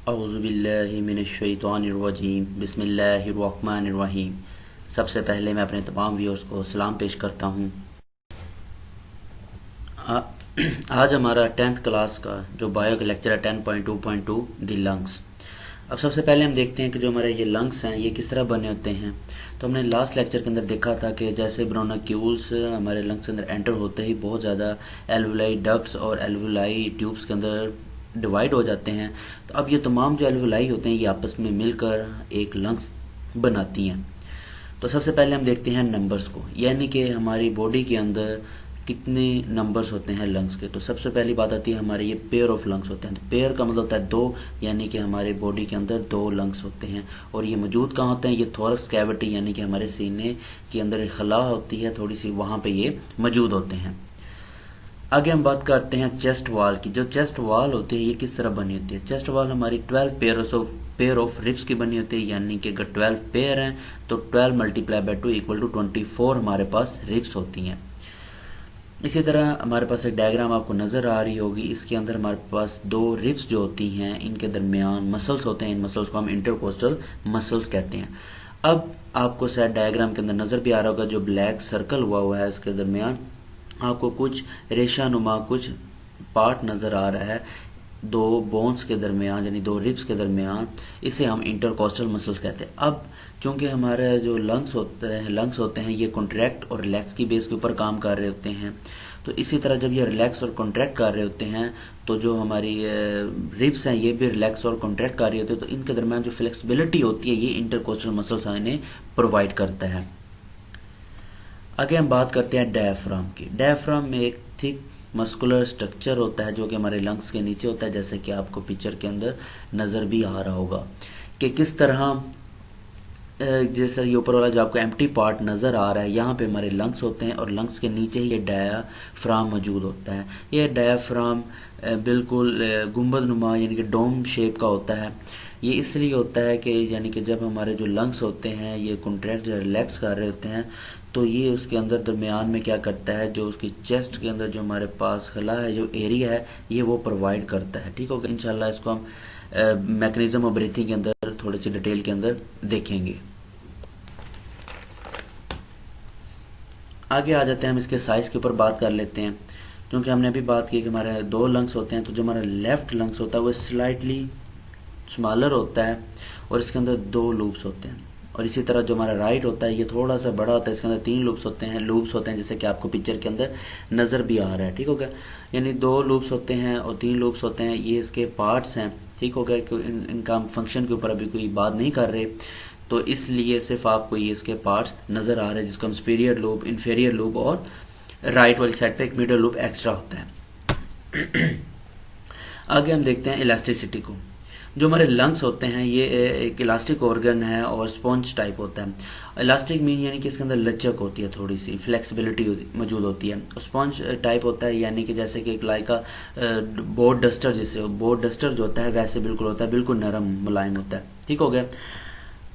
औज़ुबिल्लाहि मिनश्शैतानिर्रजीम बिस्मिल्लाहिर्रहमानिर्रहीम। सबसे पहले मैं अपने तमाम व्यूअर्स को सलाम पेश करता हूँ। आ- आज हमारा 10th क्लास का जो बायो का लेक्चर है 10.2.2 दी लंग्स। अब सबसे पहले हम देखते हैं कि जो हमारे ये लंग्स हैं ये किस तरह बने होते हैं। तो हमने लास्ट लेक्चर के अंदर देखा था कि जैसे ब्रोनक्यूल्स हमारे लंग्स के अंदर एंटर होते ही बहुत ज़्यादा एल्वुलाई डक्ट्स और एल्वुलाई ट्यूब्स के अंदर डिवाइड हो जाते हैं। तो अब ये तमाम जो एल्वुलाई होते हैं ये आपस में मिलकर एक लंग्स बनाती हैं। तो सबसे पहले हम देखते हैं नंबर्स को, यानी कि हमारी बॉडी के अंदर कितने नंबर्स होते हैं लंग्स के। तो सबसे पहली बात आती है हमारे ये पेयर ऑफ लंग्स होते हैं। तो पेयर का मतलब होता है दो, यानी कि हमारे बॉडी के अंदर दो लंग्स होते हैं। और ये मौजूद कहाँ होते हैं? ये थोरक्स कैविटी यानी कि हमारे सीने के अंदर एक खला होती है थोड़ी सी, वहाँ पे ये मौजूद होते हैं। आगे हम बात करते हैं चेस्ट वॉल की। जो चेस्ट वॉल होती है ये किस तरह बनी होती है? चेस्ट वॉल हमारी 12 पेयर ऑफ रिब्स की बनी होती है, यानी कि अगर 12 पेयर हैं तो 12 मल्टीप्लाई बाय 2 इक्वल टू 24 हमारे पास रिब्स होती हैं। इसी तरह हमारे पास एक डायग्राम आपको नज़र आ रही होगी। इसके अंदर हमारे पास दो रिब्स जो होती हैं इनके दरमियान मसल्स होते हैं। इन मसल्स को हम इंटरकोस्टल मसल्स कहते हैं। अब आपको शायद डायग्राम के अंदर नज़र भी आ रहा होगा, जो ब्लैक सर्कल हुआ है इसके दरमियान आपको कुछ रेशा कुछ पार्ट नज़र आ रहा है दो बोन्स के दरमियान, यानी दो रिब्स के दरमियान। इसे हम इंटरकोस्टल मसल्स कहते हैं। अब चूंकि हमारे जो लंग्स होते हैं ये कॉन्ट्रैक्ट और रिलैक्स की बेस के ऊपर काम कर रहे होते हैं। तो इसी तरह जब ये रिलैक्स और कॉन्ट्रैक्ट कर रहे होते हैं तो जो हमारी रिब्स हैं ये भी रिलैक्स और कॉन्ट्रैक्ट कर रही होती है। तो इनके दरमियान जो फ्लेक्सिबिलिटी होती है ये इंटरकोस्टल मसल्स इन्हें प्रोवाइड करता है। आगे हम बात करते हैं डायफ्राम की। डायफ्राम में एक थिक मस्कुलर स्ट्रक्चर होता है जो कि हमारे लंग्स के नीचे होता है, जैसे कि आपको पिक्चर के अंदर नज़र भी आ रहा होगा कि किस तरह जैसे ये ऊपर वाला जो आपको एम्प्टी पार्ट नज़र आ रहा है यहाँ पे हमारे लंग्स होते हैं और लंग्स के नीचे ही ये डायाफ्राम मौजूद होता है। ये डायाफ्राम बिल्कुल गुंबद नुमा यानी कि डोम शेप का होता है। ये इसलिए होता है कि यानी कि जब हमारे जो लंग्स होते हैं ये कॉन्ट्रैक्ट या रिलैक्स कर रहे होते हैं तो ये उसके अंदर दरमियान में क्या करता है, जो उसकी चेस्ट के अंदर जो हमारे पास खला है, जो एरिया है, ये वो प्रोवाइड करता है। ठीक होगा, इंशाल्लाह इसको हम मैकेनिज्म ऑफ ब्रीथिंग के अंदर थोड़ी सी डिटेल के अंदर देखेंगे। आगे आ जाते हैं, हम इसके साइज़ के ऊपर बात कर लेते हैं। क्योंकि हमने अभी बात की कि हमारे दो लंग्स होते हैं, तो जो हमारा लेफ्ट लंग्स होता है वो स्लाइटली स्मॉलर होता है और इसके अंदर दो लूप्स होते हैं। और इसी तरह जो हमारा राइट होता है ये थोड़ा सा बड़ा होता है, इसके अंदर तीन लूप्स होते हैं जैसे कि आपको पिक्चर के अंदर नज़र भी आ रहा है। ठीक हो गया, यानी दो लूप्स होते हैं और तीन लूप्स होते हैं, ये इसके पार्ट्स हैं। ठीक हो गया, इनका फंक्शन के ऊपर अभी कोई बात नहीं कर रहे, तो इसलिए सिर्फ आपको ये इसके पार्ट्स नज़र आ रहे हैं, जिसको हम सुपीरियर लूप, इन्फीरियर लूप और राइट वाली साइड पे एक मिडल लूप एक्स्ट्रा होता है। आगे हम देखते हैं इलास्टिसिटी को। जो हमारे लंग्स होते हैं ये एक इलास्टिक ऑर्गन है और स्पॉन्ज टाइप होता है। इलास्टिक मीन यानी कि इसके अंदर लचक होती है, थोड़ी सी फ्लेक्सिबिलिटी मौजूद होती है। स्पॉन्ज टाइप होता है यानी कि जैसे कि एक लाइका बोर्ड डस्टर, जिससे बोर्ड डस्टर जो होता है वैसे बिल्कुल होता है, बिल्कुल नरम मुलायम होता है। ठीक हो गया,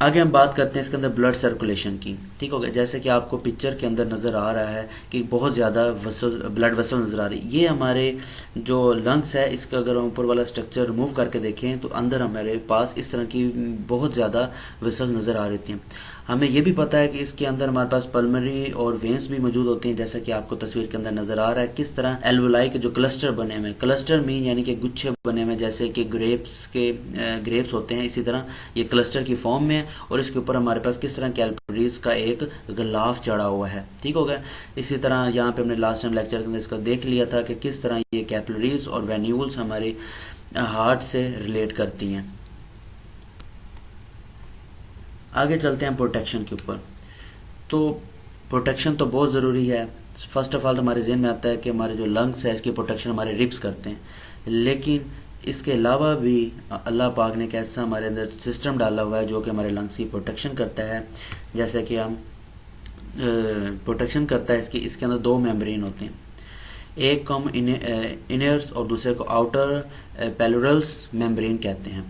आगे हम बात करते हैं इसके अंदर ब्लड सर्कुलेशन की। ठीक हो गया, जैसे कि आपको पिक्चर के अंदर नज़र आ रहा है कि बहुत ज़्यादा ब्लड वेसल नज़र आ रही है। ये हमारे जो लंग्स है इसका अगर हम ऊपर वाला स्ट्रक्चर रिमूव करके देखें तो अंदर हमारे पास इस तरह की बहुत ज़्यादा वेसल नज़र आ रही हैं। हमें ये भी पता है कि इसके अंदर हमारे पास पल्मरी और वेन्स भी मौजूद होती हैं, जैसा कि आपको तस्वीर के अंदर नज़र आ रहा है किस तरह एल्वुलाई के जो क्लस्टर बने हुए हैं। क्लस्टर मीन यानी कि गुच्छे बने हुए हैं, जैसे कि ग्रेप्स होते हैं, इसी तरह ये क्लस्टर की फॉर्म में है और इसके ऊपर हमारे पास किस तरह कैलरीज का एक गिलाफ चढ़ा हुआ है। ठीक हो गया, इसी तरह यहाँ पे हमने लास्ट टाइम लेक्चर के अंदर इसका देख लिया था कि किस तरह ये कैपिलरीज और वेन्यूल्स हमारे हार्ट से रिलेट करती हैं। आगे चलते हैं प्रोटेक्शन के ऊपर। तो प्रोटेक्शन तो बहुत ज़रूरी है। फर्स्ट ऑफ ऑल हमारे जहन में आता है कि हमारे जो लंग्स है इसकी प्रोटेक्शन हमारे रिब्स करते हैं, लेकिन इसके अलावा भी अल्लाह पाक ने एक ऐसा हमारे अंदर सिस्टम डाला हुआ है जो कि हमारे लंग्स की प्रोटेक्शन करता है। जैसे कि हम प्रोटेक्शन करता है इसके अंदर दो मेम्ब्रेन होते हैं, एक को हम इनर्स और दूसरे को आउटर पेलोरल्स मेम्ब्रेन कहते हैं।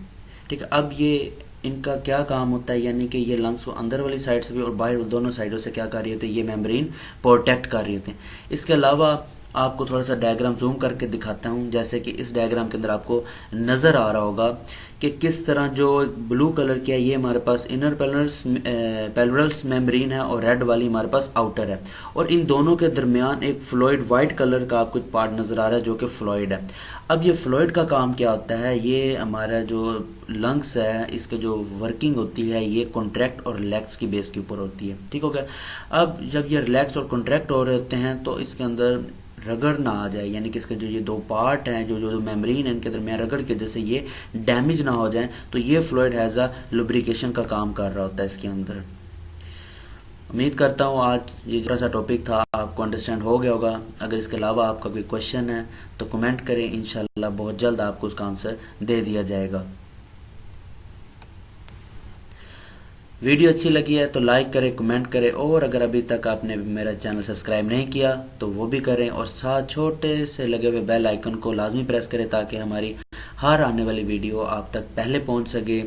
ठीक है, अब ये इनका क्या काम होता है, यानी कि ये लंग्स को अंदर वाली साइड से भी और बाहर दोनों साइडों से क्या कर रही होती है, ये मेम्ब्रेन प्रोटेक्ट कर रही होती हैं। इसके अलावा आपको थोड़ा सा डायग्राम जूम करके दिखाता हूँ। जैसे कि इस डायग्राम के अंदर आपको नज़र आ रहा होगा कि किस तरह जो ब्लू कलर की है ये हमारे पास इनर पेलरल्स मेम्ब्रेन है और रेड वाली हमारे पास आउटर है, और इन दोनों के दरमियान एक फ्लूइड वाइट कलर का आपको पार्ट नज़र आ रहा है जो कि फ्लूइड है। अब ये फ्लूइड का काम क्या होता है, ये हमारा जो लंग्स है इसके जो वर्किंग होती है ये कॉन्ट्रैक्ट और रिलैक्स की बेस के ऊपर होती है। ठीक हो गया। अब जब ये रिलैक्स और कॉन्ट्रैक्ट हो रहे होते हैं तो इसके अंदर रगड़ ना आ जाए, यानी कि इसके जो ये दो पार्ट हैं जो जो मेम्ब्रेन है इनके दरमियान रगड़ के जैसे ये डैमेज ना हो जाए, तो ये फ्लूइड हैज़ अ लुब्रिकेशन का काम कर रहा होता है इसके अंदर। उम्मीद करता हूँ आज ये थोड़ा सा टॉपिक था आपको अंडरस्टैंड हो गया होगा। अगर इसके अलावा आपका कोई क्वेश्चन है तो कमेंट करें, इंशाल्लाह बहुत जल्द आपको उसका आंसर दे दिया जाएगा। वीडियो अच्छी लगी है तो लाइक करें, कमेंट करें, और अगर अभी तक आपने मेरा चैनल सब्सक्राइब नहीं किया तो वो भी करें, और साथ छोटे से लगे हुए बेल आइकन को लाजमी प्रेस करें ताकि हमारी हर आने वाली वीडियो आप तक पहले पहुंच सके।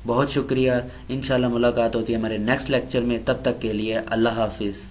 बहुत शुक्रिया। इंशाल्लाह मुलाकात होती है हमारे नेक्स्ट लेक्चर में। तब तक के लिए अल्लाह हाफिज़।